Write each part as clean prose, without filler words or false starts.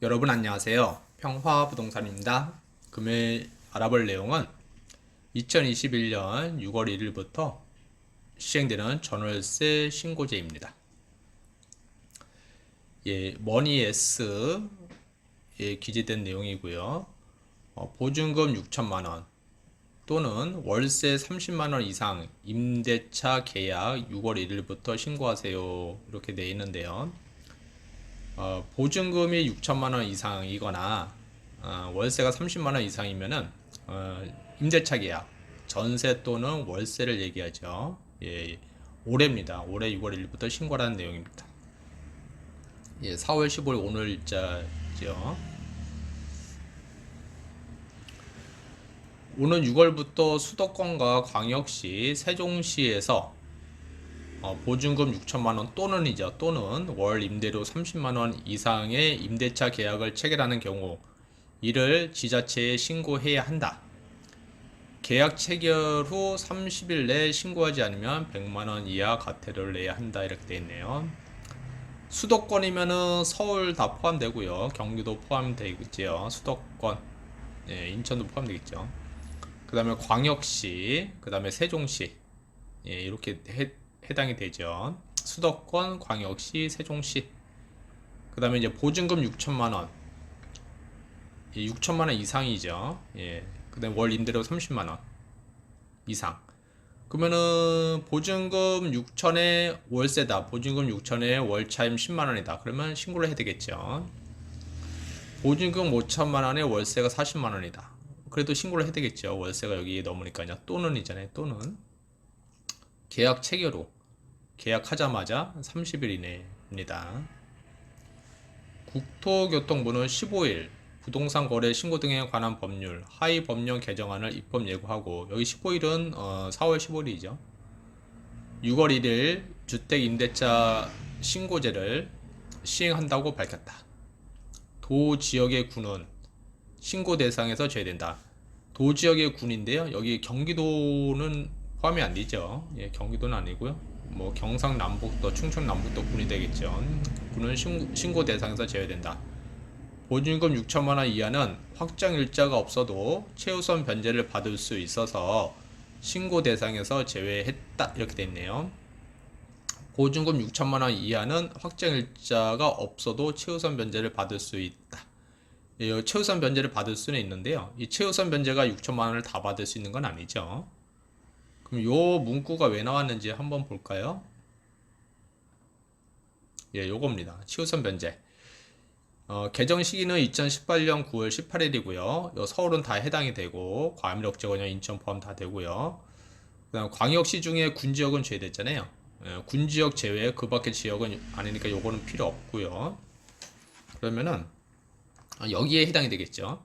여러분 안녕하세요. 평화부동산입니다. 금일 알아볼 내용은 2021년 6월 1일부터 시행되는 전월세 신고제입니다. 머니S에 기재된 내용이고요. 보증금 6천만 원 또는 월세 30만 원 이상 임대차 계약 6월 1일부터 신고하세요. 이렇게 되어 있는데요. 보증금이 6천만 원 이상이거나 월세가 30만 원 이상이면은 임대차 계약, 전세 또는 월세를 얘기하죠. 올해입니다. 올해 6월 1일부터 신고라는 내용입니다. 4월 15일 오늘자죠. 오는 6월부터 수도권과 광역시, 세종시에서 보증금 6천만 원 또는 월 임대료 30만 원 이상의 임대차 계약을 체결하는 경우 이를 지자체에 신고해야 한다. 계약 체결 후 30일 내에 신고하지 않으면 100만 원 이하 과태료를 내야 한다. 이렇게 되어 있네요. 수도권이면은 서울 다 포함되고요. 경기도 포함되겠죠. 수도권, 인천도 포함되겠죠. 그 다음에 광역시, 그 다음에 세종시, 이렇게 해당이 되죠. 수도권, 광역시, 세종시. 그 다음에 이제 보증금 6천만 원. 6천만 원 이상이죠. 그 다음에 월 임대료 30만 원 이상. 그러면은 보증금 6천에 월세다. 보증금 6천에 월차임 10만 원이다. 그러면 신고를 해야 되겠죠. 보증금 5천만 원에 월세가 40만 원이다. 그래도 신고를 해야 되겠죠. 월세가 여기 넘으니까요. 또는이잖아요. 또는 계약 체결 후 계약하자마자 30일 이내입니다. 국토교통부는 15일 부동산 거래 신고 등에 관한 법률 하위 법령 개정안을 입법 예고하고, 여기 15일은 4월 15일이죠. 6월 1일 주택임대차 신고제를 시행한다고 밝혔다. 도 지역의 군은 신고 대상에서 제외된다. 도 지역의 군인데요. 여기 경기도는 포함이 안 되죠. 경기도는 아니고요. 뭐 경상남북도, 충청남북도 군이 되겠죠. 군은 신고 대상에서 제외된다. 보증금 6천만 원 이하는 확정 일자가 없어도 최우선 변제를 받을 수 있어서 신고 대상에서 제외했다. 이렇게 돼 있네요. 보증금 6천만 원 이하는 확정 일자가 없어도 최우선 변제를 받을 수 있다. 최우선 변제를 받을 수는 있는데요. 이 최우선 변제가 6천만 원을 다 받을 수 있는 건 아니죠. 그럼 요 문구가 왜 나왔는지 한번 볼까요? 요겁니다. 최우선 변제. 개정 시기는 2018년 9월 18일이고요. 서울은 다 해당이 되고, 과밀 억제거나 인천 포함 다 되고요. 그다음 광역시 중에 군지역은 제외됐잖아요. 군지역 제외, 그 밖의 지역은 아니니까 요거는 필요 없고요. 그러면은 여기에 해당이 되겠죠.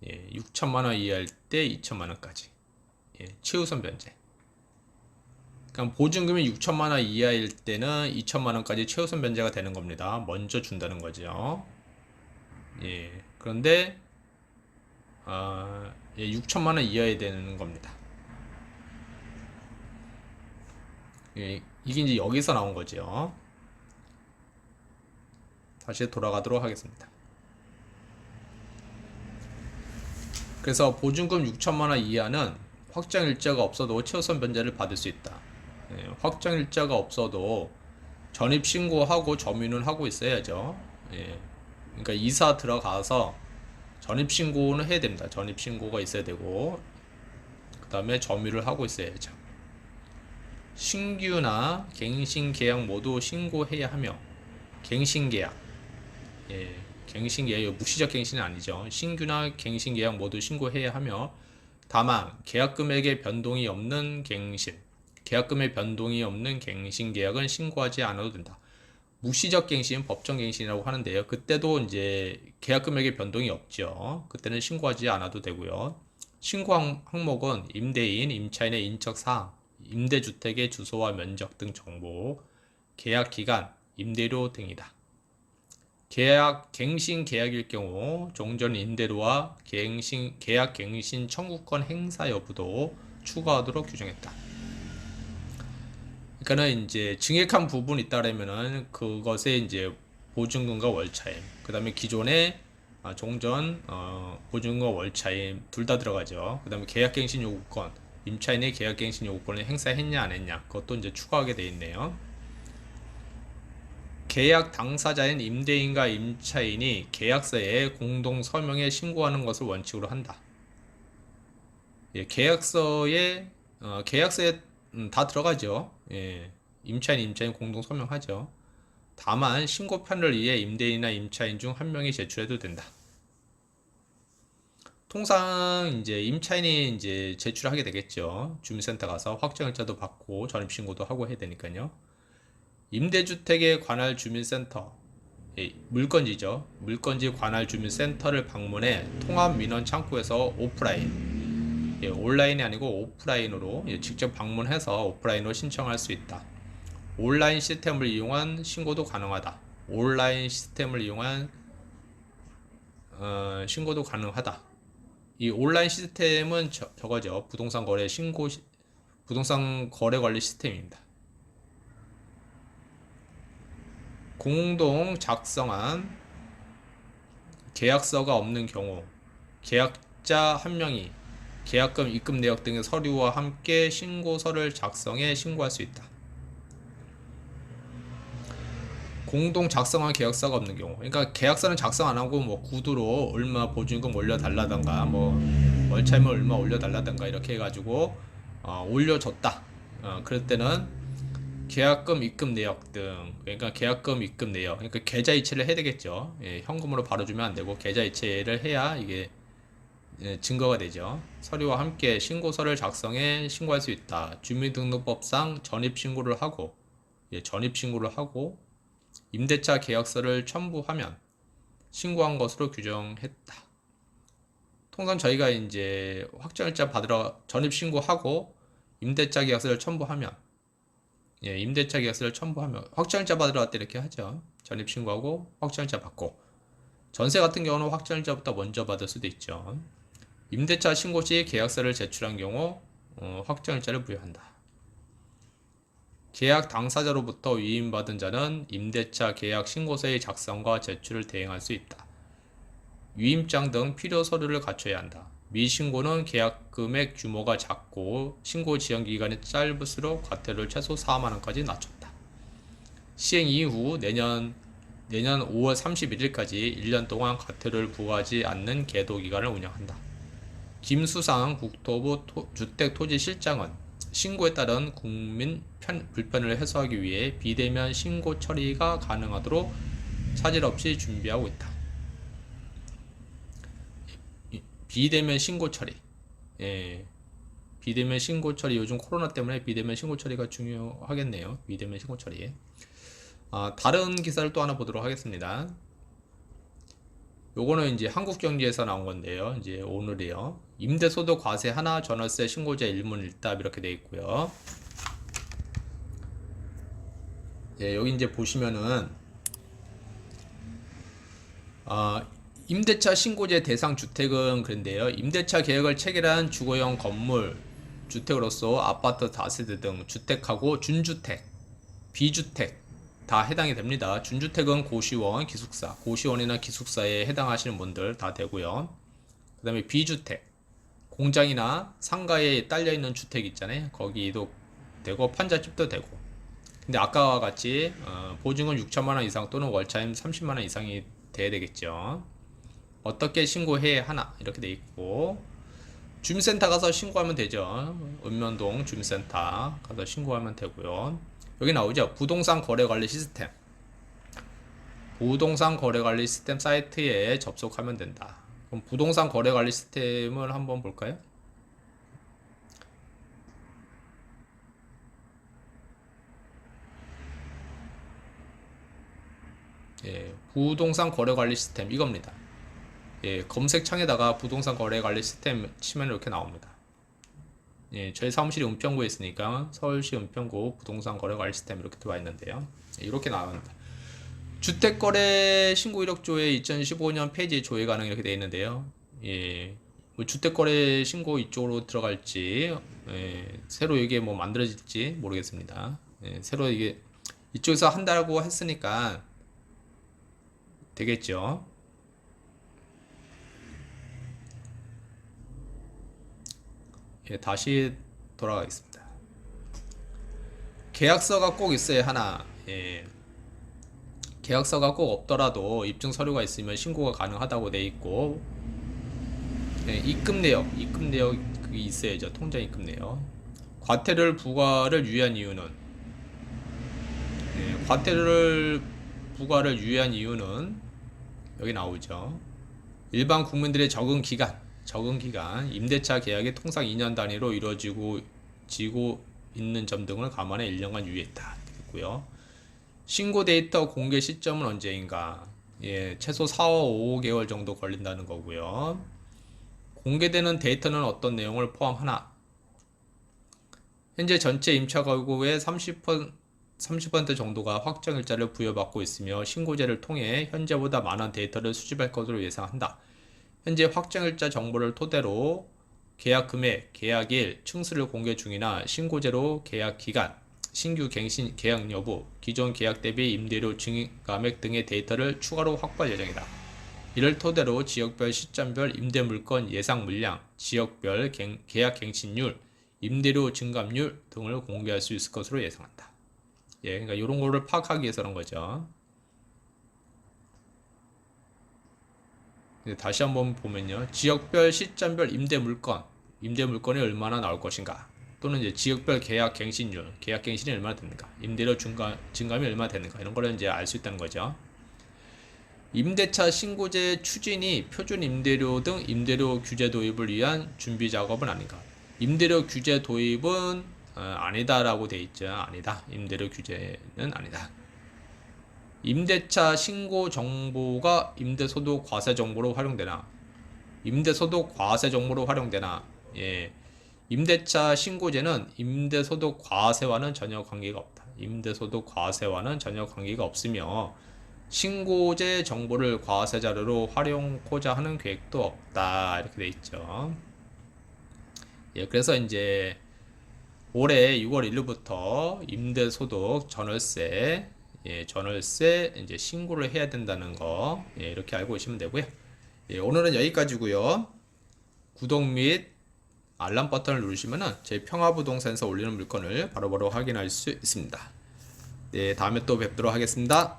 6천만 원 이하일 때 2천만 원까지. 최우선 변제. 그러니까 보증금이 6천만 원 이하일 때는 2천만 원까지 최우선 변제가 되는 겁니다. 먼저 준다는 거죠. 그런데 6천만 원 이하에 되는 겁니다. 이게 이제 여기서 나온 거죠. 다시 돌아가도록 하겠습니다. 그래서 보증금 6천만 원 이하는 확정 일자가 없어도 최우선 변제를 받을 수 있다. 확정 일자가 없어도 전입 신고하고 점유는 하고 있어야죠. 그러니까 이사 들어가서 전입 신고는 해야 됩니다. 전입 신고가 있어야 되고, 그 다음에 점유를 하고 있어야죠. 신규나 갱신 계약 모두 신고해야 하며, 갱신 계약, 갱신 계약, 무시적 갱신은 아니죠. 신규나 갱신 계약 모두 신고해야 하며, 다만 계약 금액의 변동이 없는 갱신, 계약금의 변동이 없는 갱신 계약은 신고하지 않아도 된다. 무시적 갱신, 법정 갱신이라고 하는데요. 그때도 이제 계약 금액의 변동이 없죠. 그때는 신고하지 않아도 되고요. 신고 항목은 임대인, 임차인의 인적 사항, 임대주택의 주소와 면적 등 정보, 계약 기간, 임대료 등이다. 갱신 계약일 경우 종전 임대료와 계약 갱신 청구권 행사 여부도 추가하도록 규정했다. 그러니까는 이제 증액한 부분이 있다라면은 그것에 이제 보증금과 월차임, 그 다음에 기존의 종전 보증금과 월차임 둘 다 들어가죠. 그 다음에 계약갱신 요구권, 임차인의 계약갱신 요구권을 행사했냐 안 했냐, 그것도 이제 추가하게 돼 있네요. 계약 당사자인 임대인과 임차인이 계약서에 공동 서명에 신고하는 것을 원칙으로 한다. 예, 계약서에 다 들어가죠. 예, 임차인 공동 서명하죠. 다만 신고편을 위해 임대인이나 임차인 중 한 명이 제출해도 된다. 통상 이제 임차인이 이제 제출하게 되겠죠. 주민센터 가서 확정일자도 받고 전입신고도 하고 해야 되니까요. 임대주택에 관할 주민센터, 물건지죠. 물건지 관할 주민센터를 방문해 통합민원 창구에서 오프라인, 온라인이 아니고 오프라인으로 직접 방문해서 오프라인으로 신청할 수 있다. 온라인 시스템을 이용한 신고도 가능하다. 온라인 시스템을 이용한 신고도 가능하다. 이 온라인 시스템은 저거죠. 부동산 거래 관리 시스템입니다. 공동 작성한 계약서가 없는 경우 계약자 한 명이 계약금, 입금 내역 등의 서류와 함께 신고서를 작성해 신고할 수 있다. 공동 작성한 계약서가 없는 경우, 그러니까 계약서는 작성 안 하고 뭐 구두로 얼마 보증금 올려달라던가 뭐 월차임을 얼마 올려달라던가 이렇게 해가지고 올려줬다. 그럴 때는 계약금, 입금 내역 등, 그러니까 계약금, 입금 내역, 그러니까 계좌 이체를 해야 되겠죠. 예, 현금으로 바로 주면 안 되고 계좌 이체를 해야 이게 증거가 되죠. 서류와 함께 신고서를 작성해 신고할 수 있다. 주민등록법상 전입신고를 하고, 전입신고를 하고 임대차 계약서를 첨부하면 신고한 것으로 규정했다. 통상 저희가 이제 확정일자 받으러 전입신고하고 임대차 계약서를 첨부하면, 임대차 계약서를 첨부하면 확정일자 받으러 왔다 이렇게 하죠. 전입신고하고 확정일자 받고, 전세 같은 경우는 확정일자부터 먼저 받을 수도 있죠. 임대차 신고 시 계약서를 제출한 경우 확정일자를 부여한다. 계약 당사자로부터 위임받은 자는 임대차 계약 신고서의 작성과 제출을 대행할 수 있다. 위임장 등 필요 서류를 갖춰야 한다. 미신고는 계약 금액 규모가 작고 신고 지연 기간이 짧을수록 과태료를 최소 4만원까지 낮췄다. 시행 이후 내년 5월 31일까지 1년 동안 과태료를 부과하지 않는 계도 기간을 운영한다. 김수상 국토부 주택토지실장은 신고에 따른 국민 불편을 해소하기 위해 비대면 신고 처리가 가능하도록 차질 없이 준비하고 있다. 비대면 신고 처리. 비대면 신고 처리, 요즘 코로나 때문에 비대면 신고 처리가 중요하겠네요. 비대면 신고 처리. 다른 기사를 또 하나 보도록 하겠습니다. 요거는 이제 한국경제에서 나온 건데요. 이제 오늘이요. 임대소득 과세 하나 전월세 신고자 일문일답 이렇게 돼 있고요. 여기 이제 보시면은 임대차 신고제 대상 주택은 그런데요. 임대차 계획을 체결한 주거용 건물 주택으로서 아파트 다세대 등 주택하고 준주택, 비주택 다 해당이 됩니다. 준주택은 고시원, 기숙사, 고시원이나 기숙사에 해당하시는 분들 다 되고요. 그 다음에 비주택, 공장이나 상가에 딸려있는 주택 있잖아요. 거기도 되고 판잣집도 되고. 근데 아까와 같이 보증금 6천만원 이상 또는 월차임 30만원 이상이 돼야 되겠죠. 어떻게 신고해야 하나 이렇게 돼 있고, 주민센터 가서 신고하면 되죠. 읍면동 주민센터 가서 신고하면 되고요. 여기 나오죠. 부동산 거래 관리 시스템. 부동산 거래 관리 시스템 사이트에 접속하면 된다. 그럼 부동산 거래 관리 시스템을 한번 볼까요? 부동산 거래 관리 시스템 이겁니다. 검색창에다가 부동산 거래 관리 시스템 치면 이렇게 나옵니다. 저희 사무실이 은평구에 있으니까 서울시 은평구 부동산 거래 관리 시스템 이렇게 들어와 있는데요. 이렇게 나옵니다. 주택거래 신고 이력조회 2015년 페이지 조회 가능 이렇게 되어 있는데요. 뭐 주택거래 신고 이쪽으로 들어갈지, 새로 이게 뭐 만들어질지 모르겠습니다. 새로 이게 이쪽에서 한다고 했으니까 되겠죠. 예, 다시 돌아가겠습니다. 계약서가 꼭 있어야 하나. 예, 계약서가 꼭 없더라도 입증 서류가 있으면 신고가 가능하다고 돼 있고, 예, 입금 내역 그게 있어야죠. 통장 입금 내역. 과태료를 부과를 유예한 이유는, 예, 과태료를 부과를 유예한 이유는 여기 나오죠. 일반 국민들의 적응 기간, 임대차 계약이 통상 2년 단위로 이루어지고 있는 점 등을 감안해 1년간 유예했다. 됐고요. 신고 데이터 공개 시점은 언제인가? 예, 최소 4월 5개월 정도 걸린다는 거고요. 공개되는 데이터는 어떤 내용을 포함하나? 현재 전체 임차 가구의 30% 정도가 확정일자를 부여받고 있으며 신고제를 통해 현재보다 많은 데이터를 수집할 것으로 예상한다. 현재 확정일자 정보를 토대로 계약 금액, 계약일, 층수를 공개 중이나 신고제로 계약 기간, 신규 갱신 계약 여부, 기존 계약 대비 임대료 증감액 등의 데이터를 추가로 확보할 예정이다. 이를 토대로 지역별 시점별 임대 물건 예상 물량, 지역별 계약 갱신율, 임대료 증감률 등을 공개할 수 있을 것으로 예상한다. 예, 그러니까 이런 거를 파악하기 위해서 그런 거죠. 다시 한번 보면요. 지역별 시점별 임대 물건이 얼마나 나올 것인가? 또는 이제 지역별 계약 갱신율, 계약 갱신이 얼마나 되는가? 임대료 증감이 얼마나 되는가? 이런 거를 이제 알 수 있다는 거죠. 임대차 신고제 추진이 표준 임대료 등 임대료 규제 도입을 위한 준비 작업은 아닌가? 임대료 규제 도입은 아니다라고 돼 있죠. 아니다. 임대료 규제는 아니다. 임대차 신고 정보가 임대소득 과세 정보로 활용되나? 임대소득 과세 정보로 활용되나? 예. 임대차 신고제는 임대소득 과세와는 전혀 관계가 없다. 임대소득 과세와는 전혀 관계가 없으며 신고제 정보를 과세 자료로 활용하고자 하는 계획도 없다. 이렇게 돼 있죠. 예, 그래서 이제 올해 6월 1일부터 임대소득 전월세, 예, 전월세 이제 신고를 해야 된다는 거, 예, 이렇게 알고 계시면 되고요. 예, 오늘은 여기까지고요. 구독 및 알람 버튼을 누르시면은 제 평화부동산에서 올리는 물건을 바로바로 확인할 수 있습니다. 네, 다음에 또 뵙도록 하겠습니다.